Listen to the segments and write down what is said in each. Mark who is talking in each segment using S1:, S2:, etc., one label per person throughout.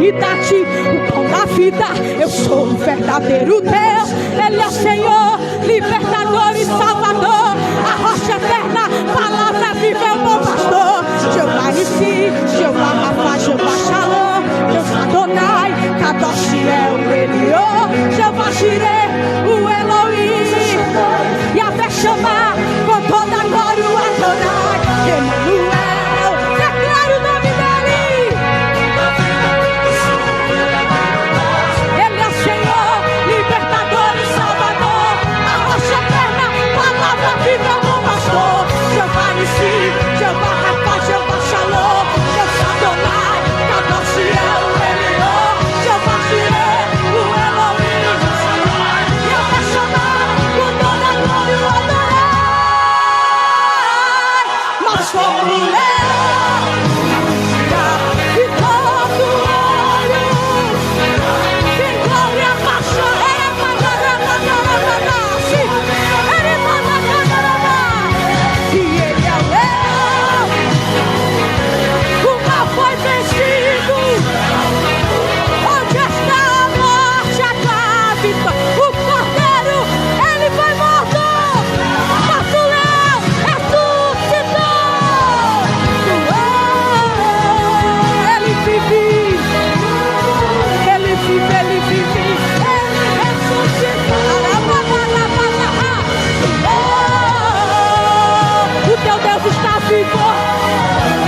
S1: e dá-te o pão da vida. Eu sou o verdadeiro Deus, Ele é o Senhor, libertador e salvador, a rocha eterna, palavra viva, é o bom pastor. Jeová Nissi, Jeová Rafa, Jeová Shalom, Deus Adonai, Kadosh é o Eliô, Jeová Jireh, o Elohim, e a chamar com toda a glória o Adonai, Emanuel, declara o nome dele. Ele é o Senhor, libertador e salvador, a rocha eterna, palavra viva, é o bom pastor. Jeová Nissi, Jeová Rafa, Jeová Shalom, Deus Adonai, Kadosh é o Eliô, Jeová Jireh, o Elohim, e a vai chamar com toda a glória o Adonai. Mas como leão, e todo olho, tem glória baixa, e ele é o leão, o mal foi vencido. Onde está a morte, a tua vitória? O cordeiro, ele foi morto, mas o leão ressuscitou. Ele vive, ele vive, ele vive, ele ressuscitou. O teu Deus está vivo,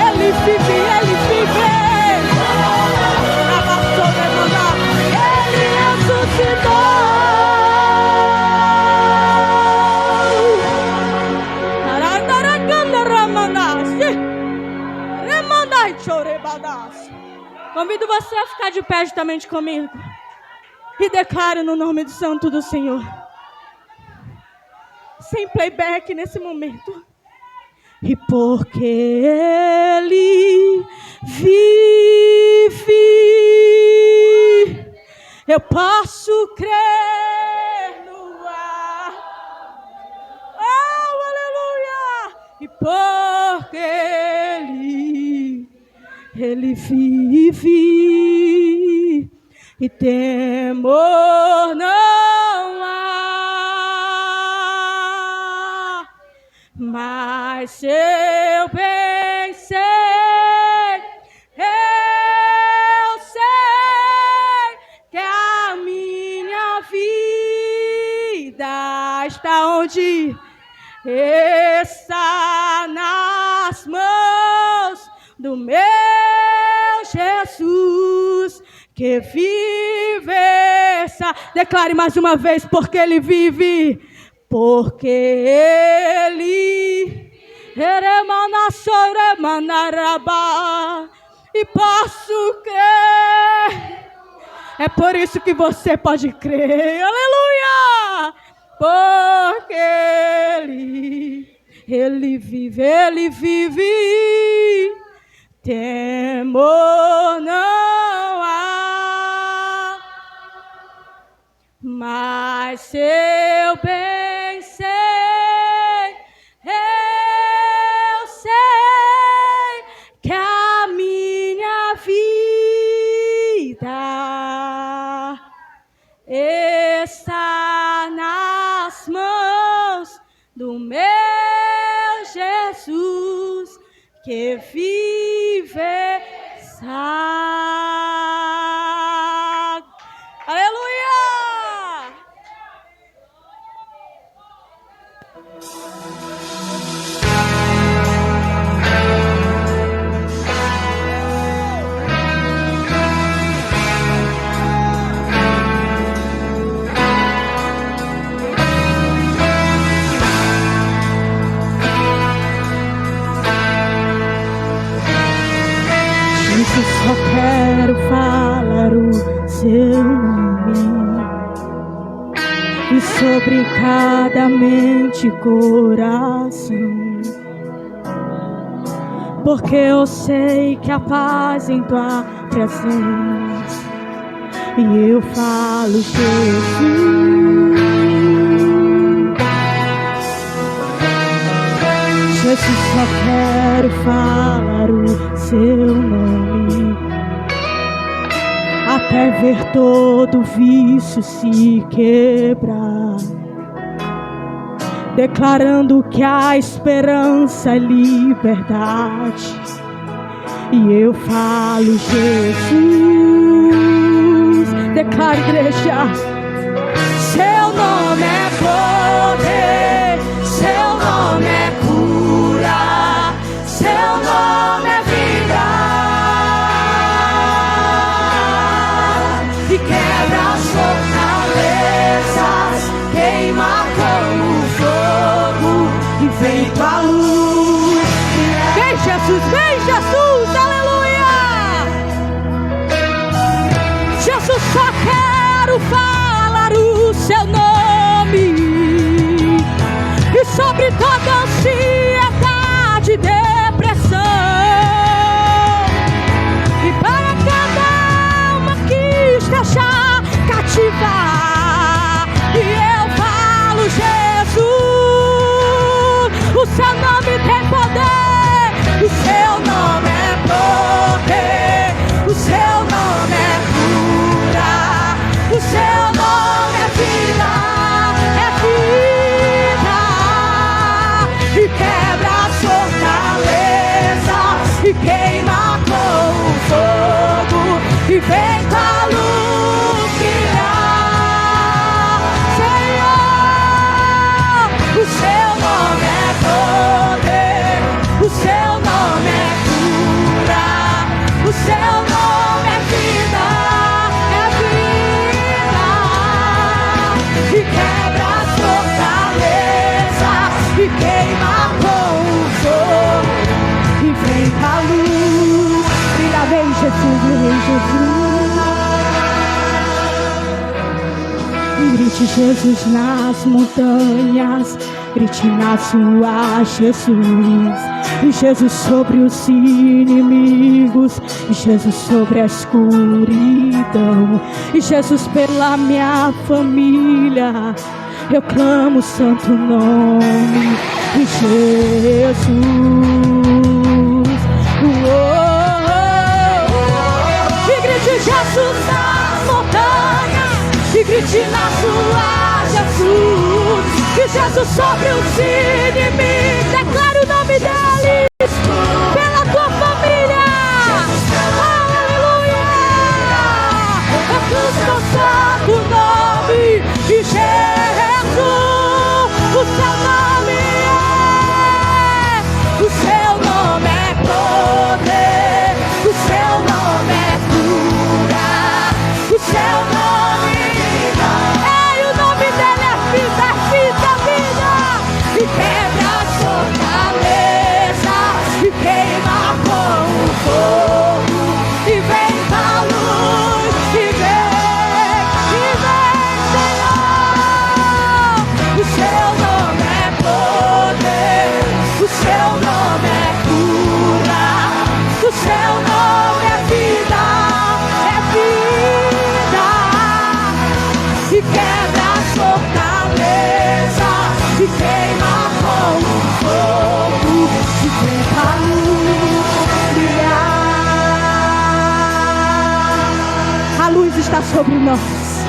S1: ele vive, ele vive. Ele ressuscitou. Convido você a ficar de pé justamente comigo e declare no nome do Santo do Senhor, sem playback nesse momento. E porque Ele vive, eu posso crer no ar. Oh, aleluia! E porque Ele vive, e temor não há. Mas se eu bem sei, eu sei que a minha vida está onde? Está nas mãos do meu Jesus, que vive. Declare mais uma vez, porque Ele vive. Porque Ele e posso crer. É por isso que você pode crer. Aleluia! Porque Ele vive, Ele vive. Temor não há. Mas se eu bem sei, eu sei que a minha vida está nas mãos do meu Jesus, que vive. Aleluia! Eu só quero falar o seu nome, e sobre cada mente e coração, porque eu sei que a paz em tua presença, e eu falo Jesus. Jesus, só quero falar o seu nome, até ver todo vício se quebrar, declarando que a esperança é liberdade. E eu falo, Jesus, declara, igreja, seu nome é poder, seu nome é cura, seu nome é vida, e quebra as fortalezas, queima como fogo, e vem tua luz. Vem Jesus, vem Jesus, aleluia! Jesus, só quero falar o seu nome, e sobre toda ansiedade e depressão, e para cada alma que esteja cativa, e eu falo, Jesus, o seu nome tem poder, o seu nome é poder, o seu nome é cura, o seu nome é vida, e quebra as fortalezas, e queima com o fogo, e vem com a luz brilhar. Senhor, o seu nome é poder, o seu nome é cura, o seu nome é vida, e quebra as fortalezas, e queima com o fogo, e vem pra luz. Brilha, vem Jesus, vem Jesus. E grite Jesus nas montanhas, grite nas ruas, Jesus. E Jesus sobre os inimigos, e Jesus sobre a escuridão, e Jesus pela minha família, eu clamo o santo nome de Jesus. E grite Jesus nas montanhas, e grite nas ruas, Jesus. E Jesus sobre os inimigos, declare o nome dele pela tua família. Aleluia! Eu clamo o santo nome de Jesus. O seu nome é poder, o seu nome é cura, o seu nome é o nome dele é vida, vida, vida, e quebra as fortalezas, e queima com o fogo, e vem pra luz, e vem, Senhor. O seu nome é poder, o seu nome é cura, o seu nome é vida, e quebra as fortalezas, e queima com o fogo, e vem pra luz brilhar. A luz está sobre nós,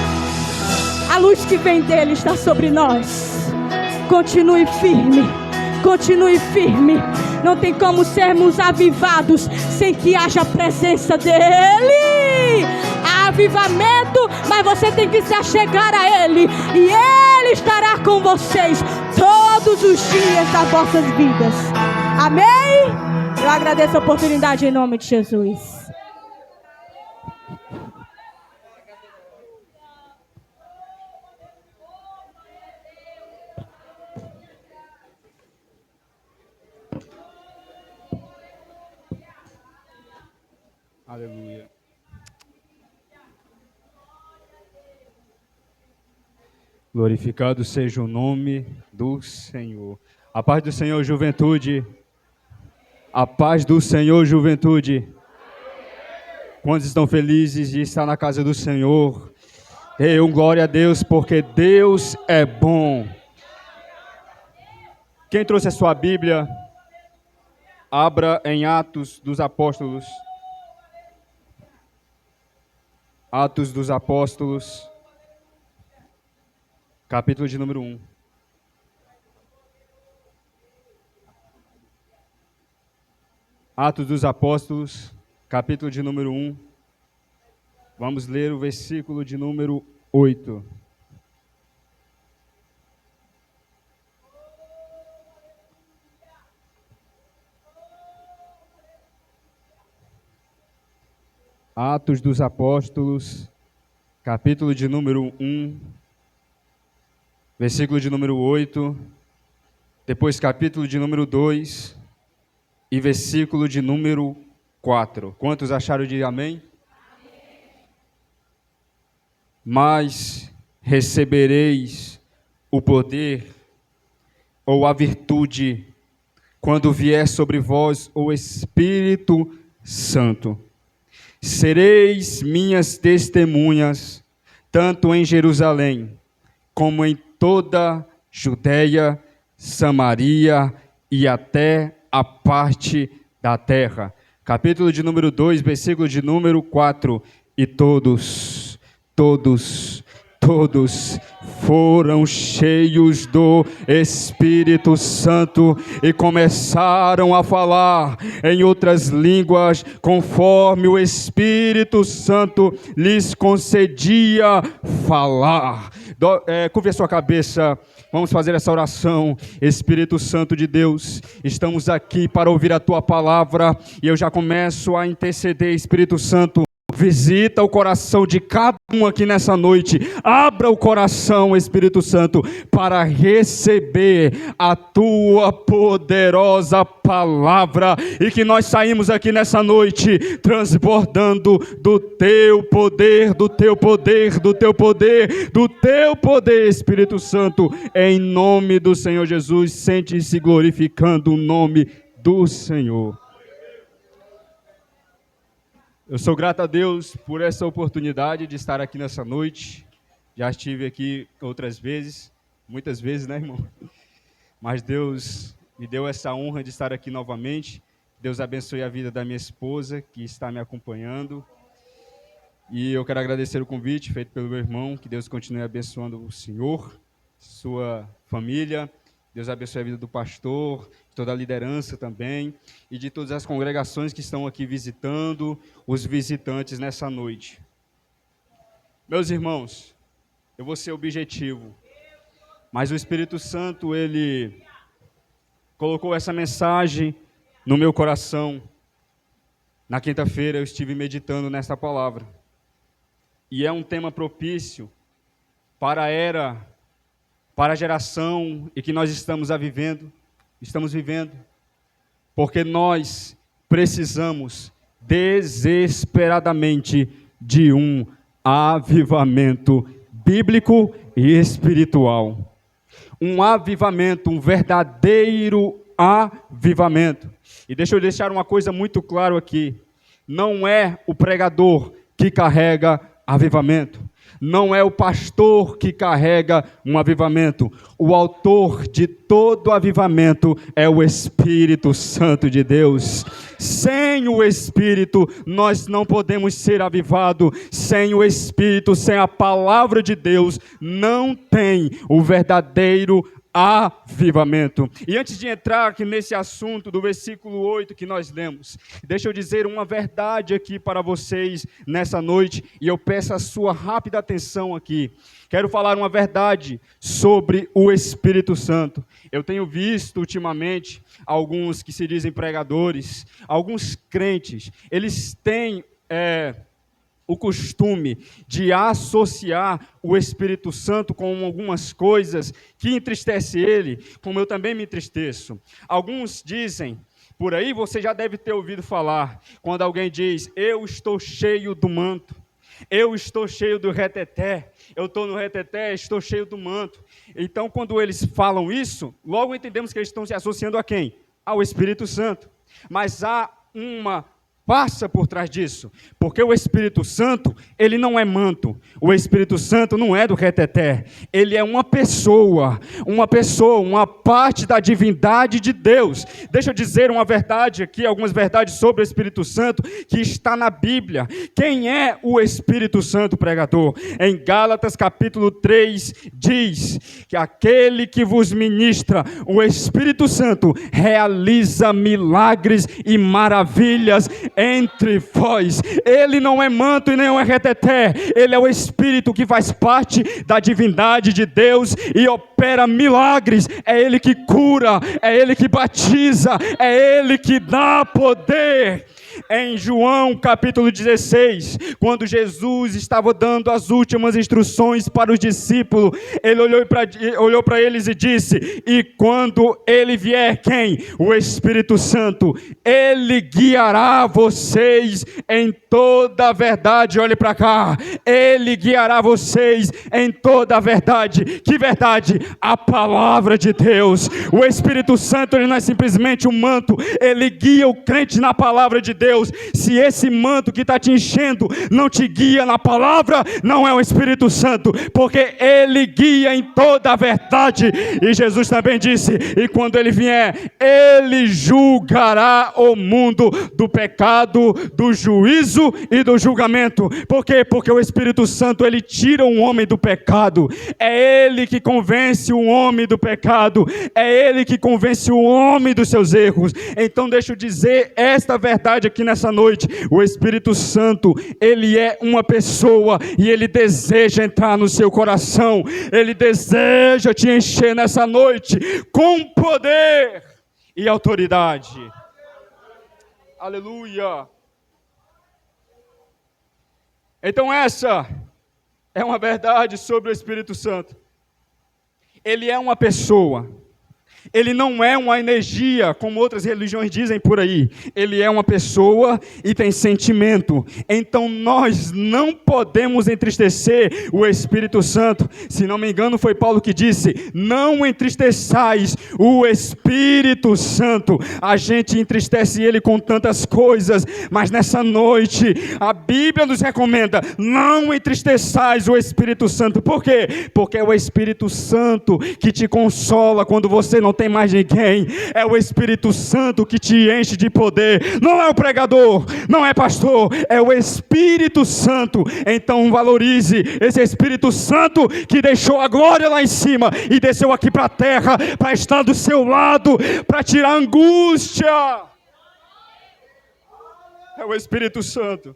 S1: a luz que vem dele está sobre nós. Continue firme, continue firme. Não tem como sermos avivados sem que haja a presença dele. Há avivamento, mas você tem que se achegar a ele, e ele estará com vocês todos os dias das vossas vidas. Amém? Eu agradeço a oportunidade em nome de Jesus.
S2: Aleluia. Glorificado seja o nome do Senhor. A paz do Senhor, juventude. A paz do Senhor, juventude. Quantos estão felizes de estar na casa do Senhor? Glória a Deus, porque Deus é bom. Quem trouxe a sua Bíblia, abra em Atos dos Apóstolos. Atos dos Apóstolos, capítulo de número 1. Atos dos Apóstolos, capítulo de número 1. Vamos ler o versículo de número 8. Atos dos Apóstolos, capítulo de número 1, versículo de número 8, depois capítulo de número 2 e versículo de número 4. Quantos acharam de amém? Mas recebereis o poder ou a virtude quando vier sobre vós o Espírito Santo. Sereis minhas testemunhas, tanto em Jerusalém, como em toda Judeia, Samaria e até a parte da terra. Capítulo de número 2, versículo de número 4. E todos foram cheios do Espírito Santo e começaram a falar em outras línguas, conforme o Espírito Santo lhes concedia falar. Curve a sua cabeça, vamos fazer essa oração. Espírito Santo de Deus, estamos aqui para ouvir a Tua palavra e eu já começo a interceder. Espírito Santo, visita o coração de cada um aqui nessa noite. Abra o coração, Espírito Santo, para receber a Tua poderosa palavra e que nós saímos aqui nessa noite transbordando do Teu poder, do Teu poder, do Teu poder, do Teu poder, Espírito Santo, em nome do Senhor Jesus. Sente-se glorificando o nome do Senhor. Eu sou grato a Deus por essa oportunidade de estar aqui nessa noite. Já estive aqui outras vezes, muitas vezes, né, irmão? Mas Deus me deu essa honra de estar aqui novamente. Deus abençoe a vida da minha esposa, que está me acompanhando. E eu quero agradecer o convite feito pelo meu irmão. Que Deus continue abençoando o senhor, sua família. Deus abençoe a vida do pastor, toda a liderança também, e de todas as congregações que estão aqui visitando, os visitantes nessa noite. Meus irmãos, eu vou ser objetivo, mas o Espírito Santo, Ele colocou essa mensagem no meu coração. Na quinta-feira eu estive meditando nesta palavra, e é um tema propício para a era, para a geração e que nós estamos vivendo, porque nós precisamos desesperadamente de um avivamento bíblico e espiritual. Um avivamento, um verdadeiro avivamento. E deixa eu deixar uma coisa muito clara aqui: não é o pregador que carrega avivamento. Não é o pastor que carrega um avivamento. O autor de todo avivamento é o Espírito Santo de Deus. Sem o Espírito, nós não podemos ser avivados. Sem o Espírito, sem a palavra de Deus, não tem o verdadeiro avivamento. E antes de entrar aqui nesse assunto do versículo 8 que nós lemos, deixa eu dizer uma verdade aqui para vocês nessa noite, e eu peço a sua rápida atenção aqui. Quero falar uma verdade sobre o Espírito Santo. Eu tenho visto ultimamente alguns que se dizem pregadores, alguns crentes, eles têm o costume de associar o Espírito Santo com algumas coisas que entristecem ele, como eu também me entristeço. Alguns dizem, por aí você já deve ter ouvido falar, quando alguém diz: eu estou cheio do manto, eu estou cheio do reteté, eu estou no reteté, estou cheio do manto. Então, quando eles falam isso, logo entendemos que eles estão se associando a quem? Ao Espírito Santo. Mas há uma passa por trás disso, porque o Espírito Santo, ele não é manto, o Espírito Santo não é do reteté, ele é uma pessoa, uma parte da divindade de Deus. Deixa eu dizer uma verdade aqui, algumas verdades sobre o Espírito Santo, que está na Bíblia. Quem é o Espírito Santo, pregador? Em Gálatas capítulo 3, diz que aquele que vos ministra, o Espírito Santo, realiza milagres e maravilhas entre vós. Ele não é manto e nem é reteté, ele é o Espírito que faz parte da divindade de Deus e opera milagres. É ele que cura, é ele que batiza, é ele que dá poder. Em João capítulo 16, quando Jesus estava dando as últimas instruções para os discípulos, ele olhou para eles e disse: e quando ele vier, quem? O Espírito Santo, ele guiará vocês em toda a verdade. Olhe para cá, ele guiará vocês em toda a verdade. Que verdade? A palavra de Deus. O Espírito Santo, ele não é simplesmente um manto, ele guia o crente na palavra de Deus. Se esse manto que está te enchendo não te guia na palavra, não é o Espírito Santo, porque ele guia em toda a verdade. E Jesus também disse: e quando ele vier, ele julgará o mundo do pecado, do juízo e do julgamento. Por quê? Porque o Espírito Santo, ele tira um homem do pecado, é ele que convence o homem do pecado, é ele que convence o homem dos seus erros. Então deixa eu dizer esta verdade aqui nessa noite: o Espírito Santo, ele é uma pessoa e ele deseja entrar no seu coração, ele deseja te encher nessa noite com poder e autoridade. Aleluia! Então essa é uma verdade sobre o Espírito Santo. Ele é uma pessoa. Ele não é uma energia, como outras religiões dizem por aí. Ele é uma pessoa e tem sentimento. Então nós não podemos entristecer o Espírito Santo. Se não me engano, foi Paulo que disse: não entristeçais o Espírito Santo. A gente entristece ele com tantas coisas, mas nessa noite a Bíblia nos recomenda: não entristeçais o Espírito Santo. Por quê? Porque é o Espírito Santo que te consola quando você não tem mais ninguém. É o Espírito Santo que te enche de poder. Não é o pregador, não é pastor, é o Espírito Santo. Então valorize esse Espírito Santo que deixou a glória lá em cima e desceu aqui para a terra para estar do seu lado, para tirar a angústia. É o Espírito Santo.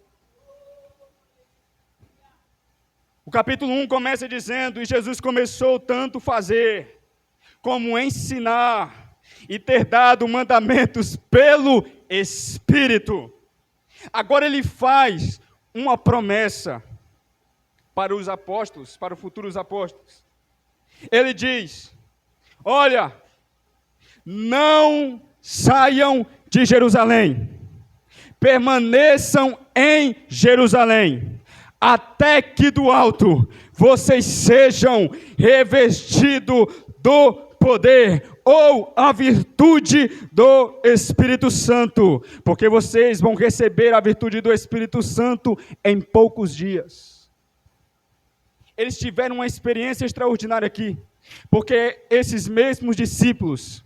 S2: O capítulo 1 começa dizendo: e Jesus começou tanto fazer como ensinar e ter dado mandamentos pelo Espírito. Agora ele faz uma promessa para os apóstolos, para os futuros apóstolos. Ele diz: olha, não saiam de Jerusalém, permaneçam em Jerusalém, até que do alto vocês sejam revestidos do poder, ou a virtude do Espírito Santo, porque vocês vão receber a virtude do Espírito Santo em poucos dias. Eles tiveram uma experiência extraordinária aqui, porque esses mesmos discípulos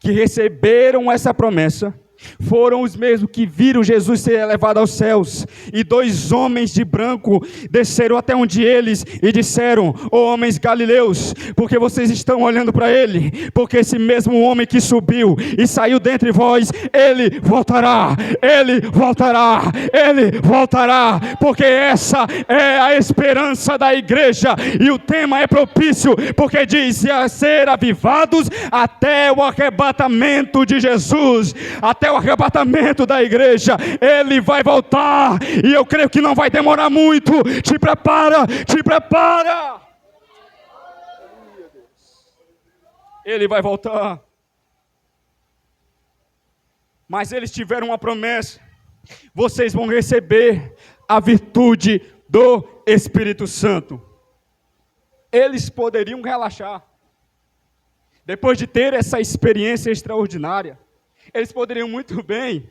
S2: que receberam essa promessa foram os mesmos que viram Jesus ser elevado aos céus, e 2 homens de branco desceram até onde eles e disseram: ó homens galileus, porque vocês estão olhando para ele? Porque esse mesmo homem que subiu e saiu dentre vós, ele voltará, ele voltará, ele voltará, porque essa é a esperança da igreja. E o tema é propício, porque diz: a ser avivados até o arrebatamento de Jesus, até o arrebatamento da igreja. Ele vai voltar, e eu creio que não vai demorar muito. Te prepara, te prepara. Ele vai voltar. Mas eles tiveram uma promessa: vocês vão receber a virtude do Espírito Santo. Eles poderiam relaxar depois de ter essa experiência extraordinária. Eles poderiam muito bem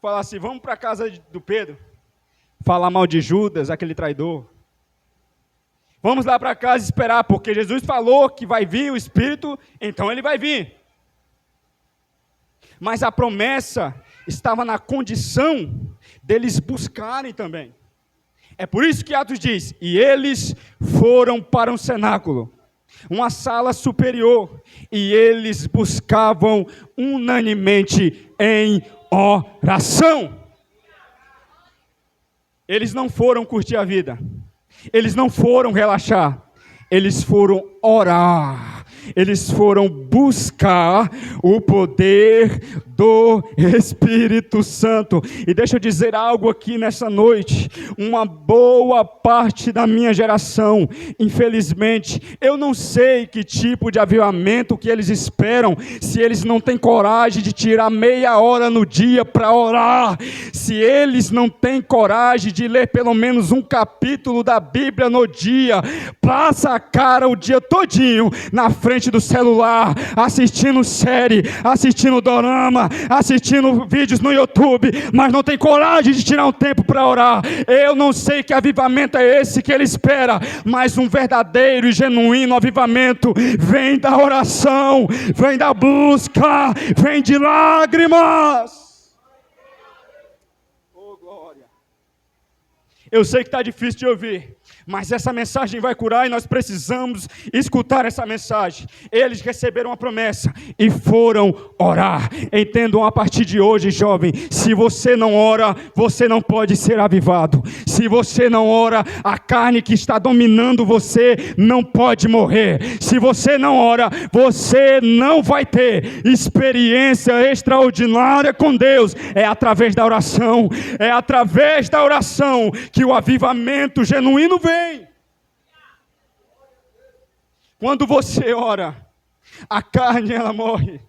S2: falar assim, vamos para a casa do Pedro, falar mal de Judas, aquele traidor. Vamos lá para casa esperar, porque Jesus falou que vai vir o Espírito, então ele vai vir. Mas a promessa estava na condição deles buscarem também. É por isso que Atos diz, e eles foram para um cenáculo, uma sala superior, e eles buscavam unanimemente em oração. Eles não foram curtir a vida, eles não foram relaxar, eles foram orar, eles foram buscar o poder do Espírito Santo. E deixa eu dizer algo aqui nessa noite, uma boa parte da minha geração, infelizmente, eu não sei que tipo de avivamento que eles esperam, se eles não têm coragem de tirar meia hora no dia para orar, se eles não têm coragem de ler pelo menos um capítulo da Bíblia no dia, passa a cara o dia todinho na frente do celular, assistindo série, assistindo dorama, assistindo vídeos no YouTube, mas não tem coragem de tirar um tempo para orar. Eu não sei que avivamento é esse que ele espera, mas um verdadeiro e genuíno avivamento vem da oração, vem da busca, vem de lágrimas. Oh, glória. Eu sei que está difícil de ouvir, mas essa mensagem vai curar e nós precisamos escutar essa mensagem. Eles receberam a promessa e foram orar. Entendam a partir de hoje, jovem, se você não ora, você não pode ser avivado. Se você não ora, a carne que está dominando você não pode morrer. Se você não ora, você não vai ter experiência extraordinária com Deus. É através da oração, que o avivamento genuíno vem. Quando você ora, a carne ela morre.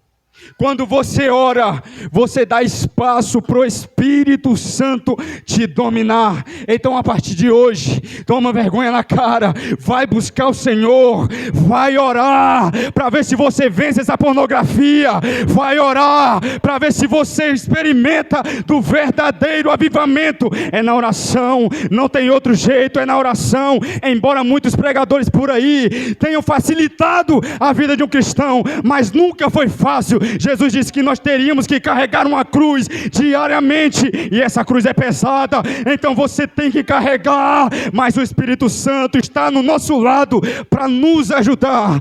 S2: Quando você ora, você dá espaço para o Espírito Santo te dominar. Então a partir de hoje, toma vergonha na cara, vai buscar o Senhor, vai orar, para ver se você vence essa pornografia, vai orar, para ver se você experimenta do verdadeiro avivamento. É na oração, não tem outro jeito, é na oração. Embora muitos pregadores por aí tenham facilitado a vida de um cristão, mas nunca foi fácil. Jesus disse que nós teríamos que carregar uma cruz diariamente, e essa cruz é pesada, então você tem que carregar, mas o Espírito Santo está no nosso lado para nos ajudar,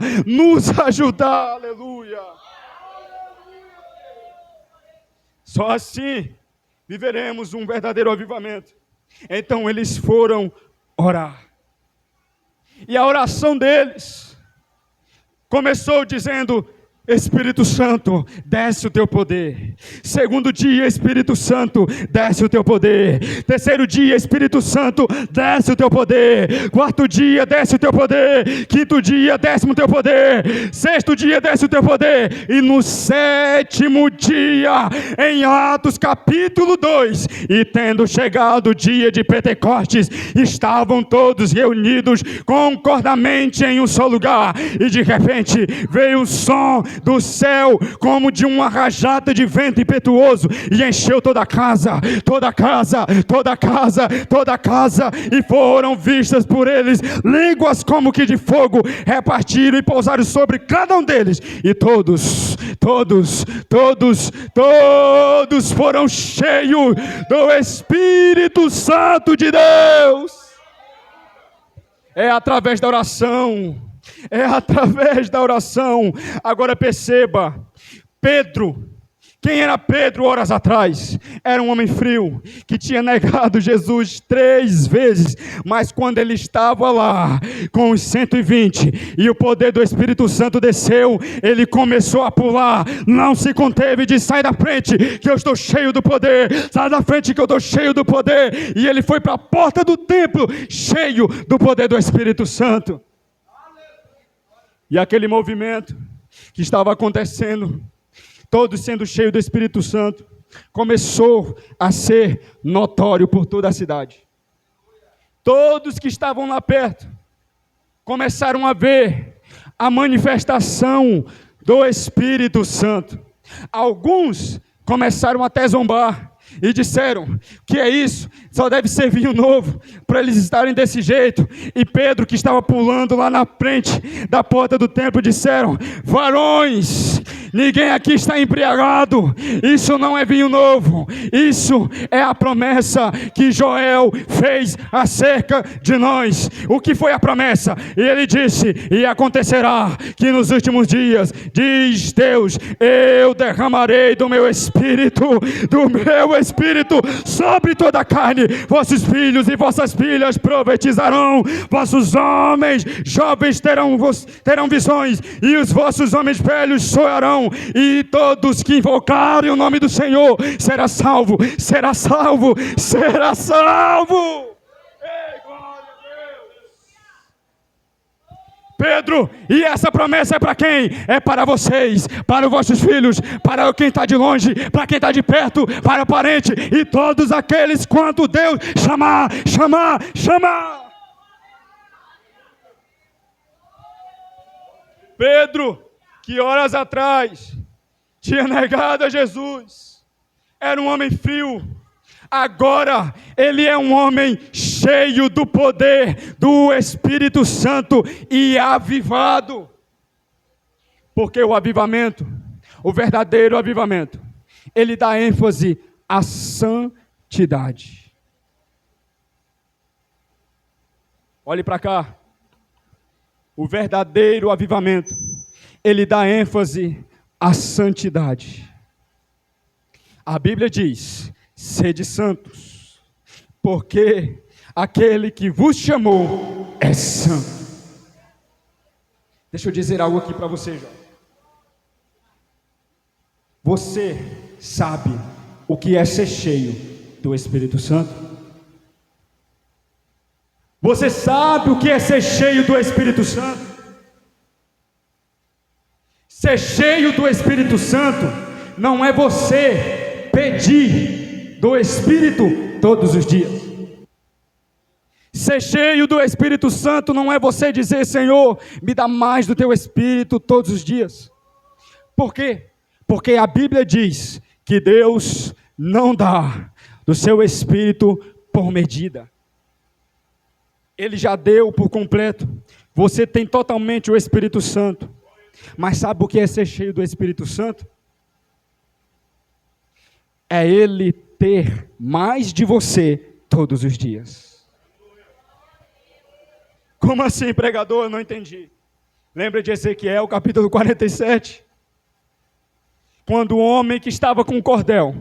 S2: aleluia. Só assim viveremos um verdadeiro avivamento. Então eles foram orar, e a oração deles começou dizendo: Espírito Santo, desce o teu poder. Segundo dia, Espírito Santo, desce o teu poder. Terceiro dia, Espírito Santo, desce o teu poder. Quarto dia, desce o teu poder. Quinto dia, desce o teu poder. Sexto dia, desce o teu poder. E no sétimo dia, em Atos capítulo 2, e tendo chegado o dia de Pentecostes, estavam todos reunidos concordamente em um só lugar. E de repente veio um som do céu, como de uma rajada de vento impetuoso, e encheu toda a casa, e foram vistas por eles línguas como que de fogo, repartiram e pousaram sobre cada um deles, e todos foram cheios do Espírito Santo de Deus. É através da oração. Agora perceba, Pedro, quem era Pedro horas atrás? Era um homem frio, que tinha negado Jesus 3 vezes, mas quando ele estava lá, com os 120, e o poder do Espírito Santo desceu, ele começou a pular, não se conteve, disse: sai da frente, que eu estou cheio do poder, sai da frente que eu estou cheio do poder, e ele foi para a porta do templo, cheio do poder do Espírito Santo. E aquele movimento que estava acontecendo, todos sendo cheios do Espírito Santo, começou a ser notório por toda a cidade. Todos que estavam lá perto começaram a ver a manifestação do Espírito Santo. Alguns começaram até a zombar, e disseram: que é isso? Só deve ser vinho novo, para eles estarem desse jeito. E Pedro, que estava pulando lá na frente da porta do templo, disseram: varões, ninguém aqui está embriagado, isso não é vinho novo, isso é a promessa que Joel fez acerca de nós. O que foi a promessa? E ele disse: e acontecerá que nos últimos dias, diz Deus, eu derramarei do meu espírito sobre toda a carne. Vossos filhos e vossas filhas profetizarão, vossos homens jovens terão visões, e os vossos homens velhos sonharão, e todos que invocarem o nome do Senhor será salvo. Ei, glória a Deus. Pedro, e essa promessa é para quem? É para vocês, para os vossos filhos, para quem está de longe, para quem está de perto, para o parente, e todos aqueles quanto Deus chamar. Pedro, que horas atrás tinha negado a Jesus, era um homem frio, agora ele é um homem cheio do poder do Espírito Santo e avivado. Porque o avivamento, o verdadeiro avivamento, ele dá ênfase à santidade. Olhe para cá. O verdadeiro avivamento, ele dá ênfase à santidade. A Bíblia diz: sede santos, porque aquele que vos chamou é santo. Deixa eu dizer algo aqui para você, Jó. Você sabe o que é ser cheio do Espírito Santo? Você sabe o que é ser cheio do Espírito Santo? Ser cheio do Espírito Santo não é você pedir do Espírito todos os dias. Ser cheio do Espírito Santo não é você dizer: Senhor, me dá mais do teu Espírito todos os dias. Por quê? Porque a Bíblia diz que Deus não dá do seu Espírito por medida. Ele já deu por completo. Você tem totalmente o Espírito Santo. Mas sabe o que é ser cheio do Espírito Santo? É Ele ter mais de você todos os dias. Como assim, pregador? Eu não entendi. Lembra de Ezequiel, capítulo 47? Quando o homem que estava com o cordel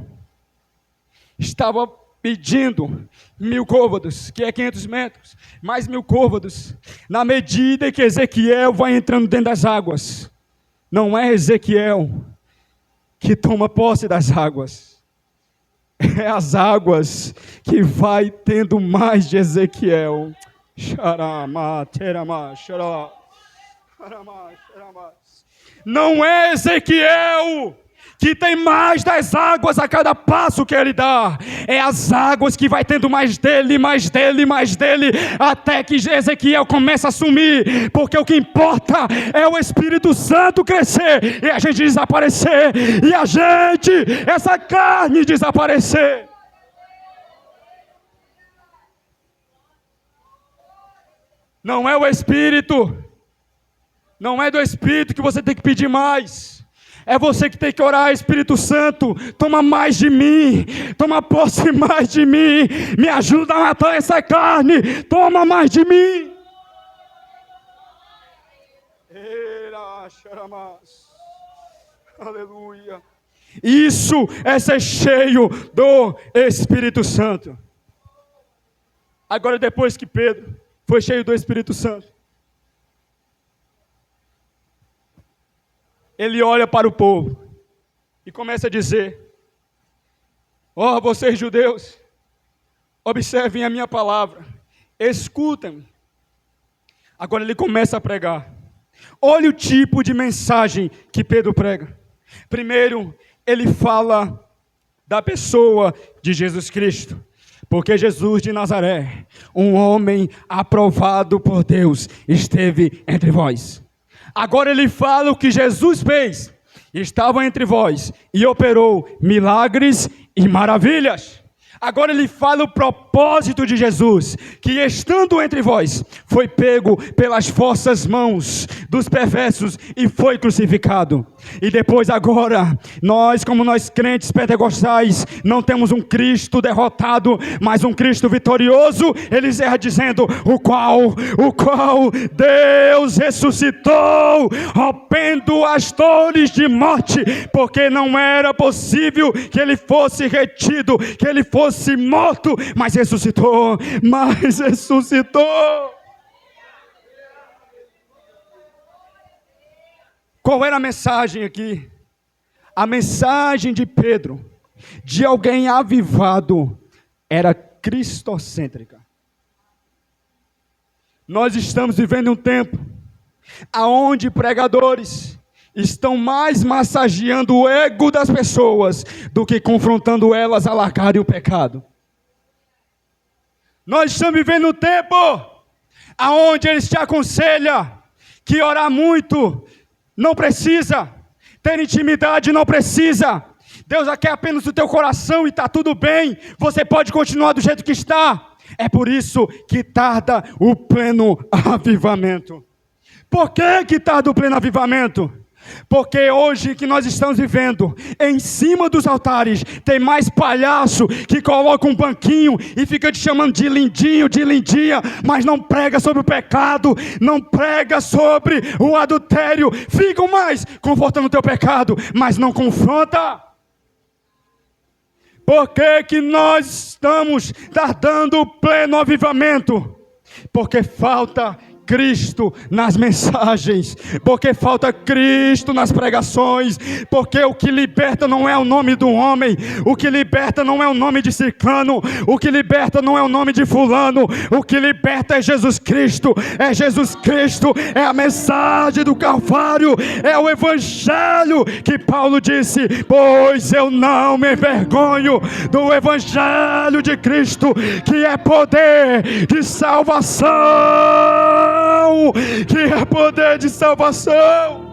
S2: estava pedindo 1000 côvados, que é 500 metros, mais 1000 côvados, na medida que Ezequiel vai entrando dentro das águas. Não é Ezequiel que toma posse das águas, é as águas que vai tendo mais de Ezequiel. Não é Ezequiel que tem mais das águas a cada passo que ele dá, é as águas que vai tendo mais dele, até que Ezequiel começa a sumir, porque o que importa é o Espírito Santo crescer, e a gente desaparecer, essa carne desaparecer. Não é o Espírito, não é do Espírito que você tem que pedir mais. É você que tem que orar: Espírito Santo, toma mais de mim, toma posse mais de mim, me ajuda a matar essa carne, toma mais de mim. Aleluia. Isso é ser cheio do Espírito Santo. Agora, depois que Pedro foi cheio do Espírito Santo, ele olha para o povo e começa a dizer: ó, vocês judeus, observem a minha palavra, escutem. Agora ele começa a pregar. Olha o tipo de mensagem que Pedro prega. Primeiro, ele fala da pessoa de Jesus Cristo. Porque Jesus de Nazaré, um homem aprovado por Deus, esteve entre vós. Agora ele fala o que Jesus fez. Estava entre vós e operou milagres e maravilhas. Agora ele fala o propósito de Jesus, que estando entre vós, foi pego pelas vossas mãos dos perversos e foi crucificado. E depois agora, como nós crentes pentecostais, não temos um Cristo derrotado, mas um Cristo vitorioso. Ele encerra dizendo, o qual Deus ressuscitou, rompendo as dores de morte, porque não era possível que ele fosse retido, que ele fosse morto, mas ressuscitou. Qual era a mensagem aqui? A mensagem de Pedro, de alguém avivado, era cristocêntrica. Nós estamos vivendo um tempo aonde pregadores estão mais massageando o ego das pessoas do que confrontando elas a largarem o pecado. Nós estamos vivendo um tempo aonde eles te aconselham que orar muito não precisa, ter intimidade não precisa, Deus quer apenas o teu coração e está tudo bem, você pode continuar do jeito que está. É por isso que tarda o pleno avivamento. Por que tarda o pleno avivamento? Porque hoje que nós estamos vivendo, em cima dos altares, tem mais palhaço que coloca um banquinho e fica te chamando de lindinho, de lindinha, mas não prega sobre o pecado, não prega sobre o adultério. Ficam mais confortando o teu pecado, mas não confronta. Por que nós estamos tardando o pleno avivamento? Porque falta Cristo nas mensagens, porque falta Cristo nas pregações, porque o que liberta não é o nome do homem, o que liberta não é o nome de ciclano, o que liberta não é o nome de fulano, o que liberta é Jesus Cristo, é a mensagem do Calvário, é o Evangelho que Paulo disse, pois eu não me envergonho do Evangelho de Cristo, que é poder de salvação, que é poder de salvação.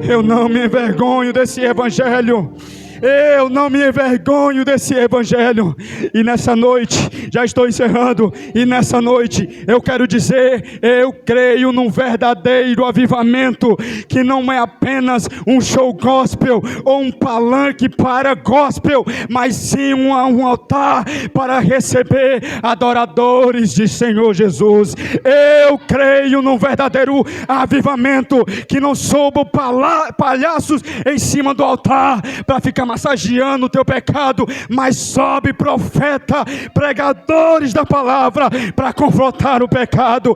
S2: Eu não me envergonho desse Evangelho. Eu não me envergonho desse Evangelho. E nessa noite, já estou encerrando, e nessa noite eu quero dizer, eu creio num verdadeiro avivamento, que não é apenas um show gospel, ou um palanque para gospel, mas sim um altar para receber adoradores de Senhor Jesus. Eu creio num verdadeiro avivamento, que não soube palhaços em cima do altar, para ficar massageando o teu pecado, mas sobe profeta, pregadores da palavra, para confrontar o pecado.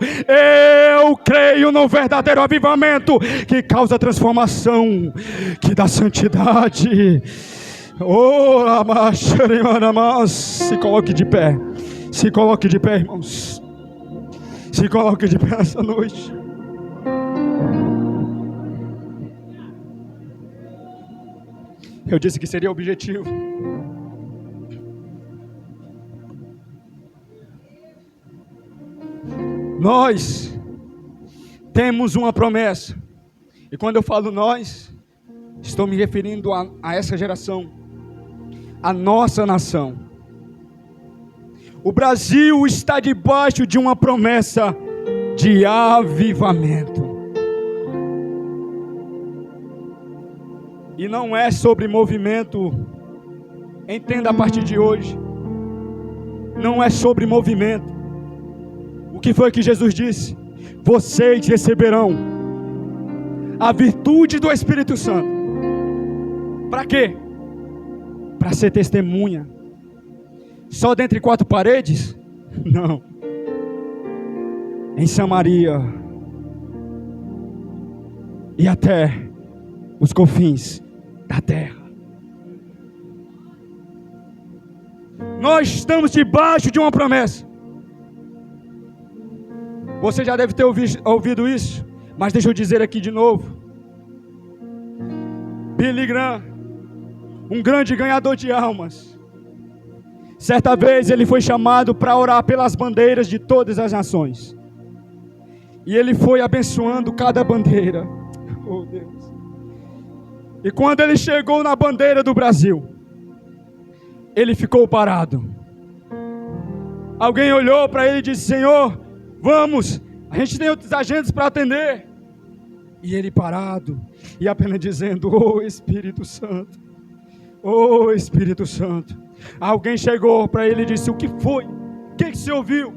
S2: Eu creio no verdadeiro avivamento, que causa transformação, que dá santidade. Se coloque de pé, irmãos, se coloque de pé essa noite. Eu disse que seria objetivo. Nós temos uma promessa. E quando eu falo nós, estou me referindo a essa geração, a nossa nação. O Brasil está debaixo de uma promessa de avivamento. E não é sobre movimento, entenda a partir de hoje, não é sobre movimento. O que foi que Jesus disse? Vocês receberão a virtude do Espírito Santo. Para quê? Para ser testemunha. Só dentre quatro paredes? Não. Em Samaria e até os confins da terra. Nós estamos debaixo de uma promessa. Você já deve ter ouvido isso, mas deixa eu dizer aqui de novo. Billy Graham, um grande ganhador de almas, certa vez ele foi chamado para orar pelas bandeiras de todas as nações, e ele foi abençoando cada bandeira. Oh Deus! E quando ele chegou na bandeira do Brasil, ele ficou parado. Alguém olhou para ele e disse: Senhor, vamos, a gente tem outros agentes para atender. E ele parado, e apenas dizendo: oh Espírito Santo, oh Espírito Santo. Alguém chegou para ele e disse: o que foi? O que você ouviu?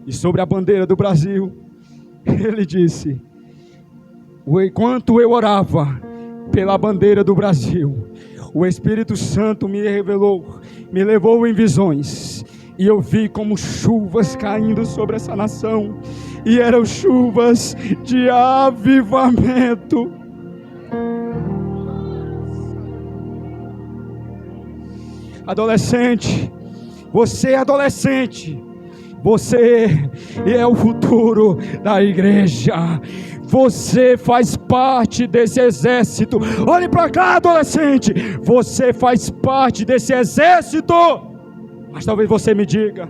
S2: E sobre a bandeira do Brasil, ele disse: enquanto eu orava pela bandeira do Brasil, o Espírito Santo me revelou, me levou em visões, e eu vi como chuvas caindo sobre essa nação, e eram chuvas de avivamento. Adolescente, você é adolescente, você é o futuro da igreja. Você faz parte desse exército. Olhe para cá, adolescente. Você faz parte desse exército. Mas talvez você me diga: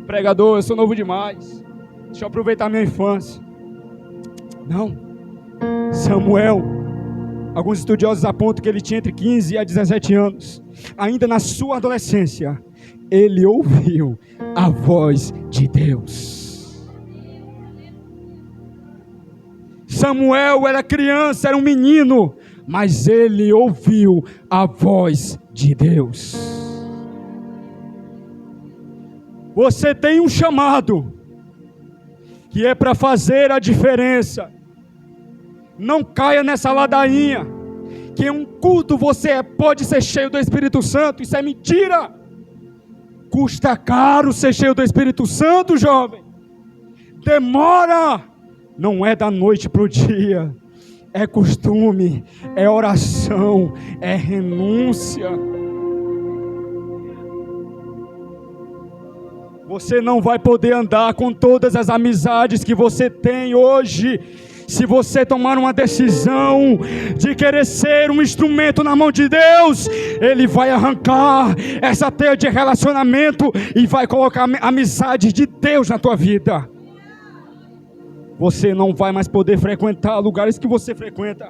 S2: pregador, eu sou novo demais, deixa eu aproveitar a minha infância. Não. Samuel, alguns estudiosos apontam que ele tinha entre 15 a 17 anos. Ainda na sua adolescência, ele ouviu a voz de Deus. Samuel era criança, era um menino, mas ele ouviu a voz de Deus. Você tem um chamado que é para fazer a diferença. Não caia nessa ladainha que em um culto você pode ser cheio do Espírito Santo. Isso é mentira. Custa caro ser cheio do Espírito Santo, jovem. Demora. Não é da noite para o dia. É costume, é oração, é renúncia. Você não vai poder andar com todas as amizades que você tem hoje, se você tomar uma decisão de querer ser um instrumento na mão de Deus. Ele vai arrancar essa teia de relacionamento e vai colocar a amizade de Deus na tua vida. Você não vai mais poder frequentar lugares que você frequenta.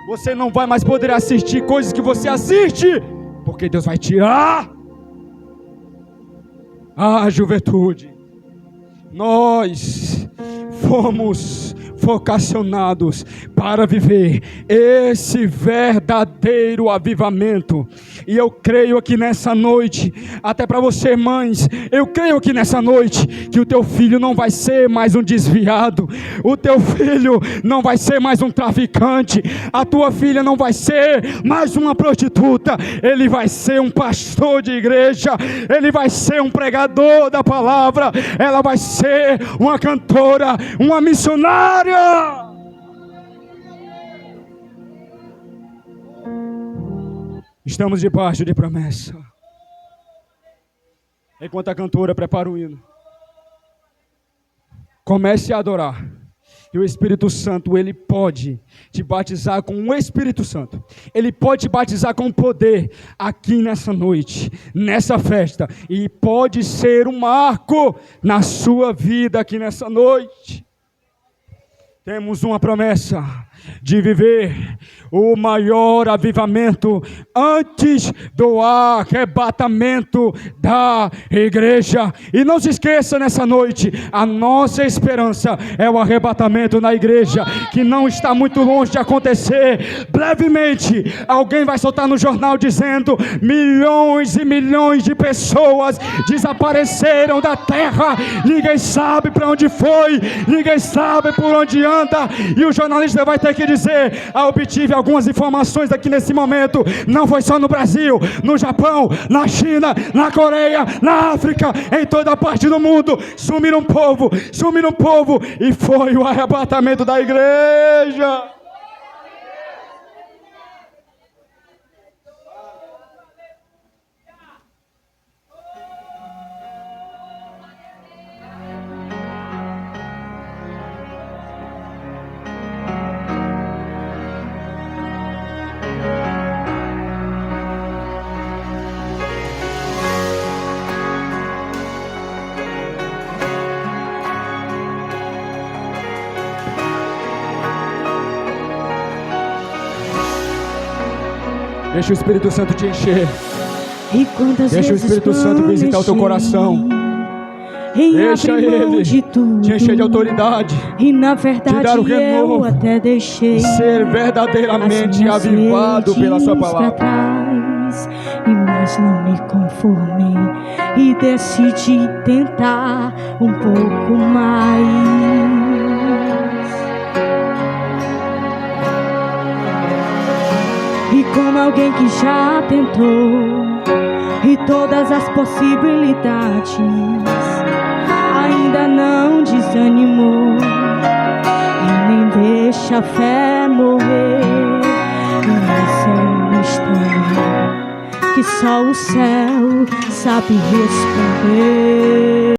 S2: Você não vai mais poder assistir coisas que você assiste, porque Deus vai tirar. Ah, juventude, nós fomos vocacionados para viver esse verdadeiro avivamento. E eu creio aqui nessa noite, até para você, mães, eu creio aqui nessa noite que o teu filho não vai ser mais um desviado, o teu filho não vai ser mais um traficante, a tua filha não vai ser mais uma prostituta, ele vai ser um pastor de igreja, ele vai ser um pregador da palavra, ela vai ser uma cantora, uma missionária. Estamos debaixo de promessa. Enquanto a cantora prepara o hino, comece a adorar. E o Espírito Santo, ele pode te batizar com o Espírito Santo. Ele pode te batizar com poder aqui nessa noite, nessa festa. E pode ser um marco na sua vida aqui nessa noite. Temos uma promessa de viver o maior avivamento antes do arrebatamento da igreja. E não se esqueça nessa noite, a nossa esperança é o arrebatamento na igreja, que não está muito longe de acontecer. Brevemente, alguém vai soltar no jornal dizendo: milhões e milhões de pessoas desapareceram da terra, ninguém sabe para onde foi, ninguém sabe por onde anda. E o jornalista vai ter que dizer: obtive algumas informações aqui nesse momento, não foi só no Brasil, no Japão, na China, na Coreia, na África, em toda parte do mundo, sumiram um povo, e foi o arrebatamento da igreja. Deixa o Espírito Santo te encher.
S1: E quantas
S2: Deixa o
S1: vezes
S2: Espírito Santo visitar o teu coração. Deixa Ele te encher de autoridade.
S1: E na verdade
S2: te dar o renovo,
S1: eu até deixei
S2: ser verdadeiramente avivado pela sua palavra.
S1: E mais não me conformei e decidi tentar um pouco mais. E como alguém que já tentou e todas as possibilidades, ainda não desanimou e nem deixa a fé morrer. Esse é um mistério que só o céu sabe responder.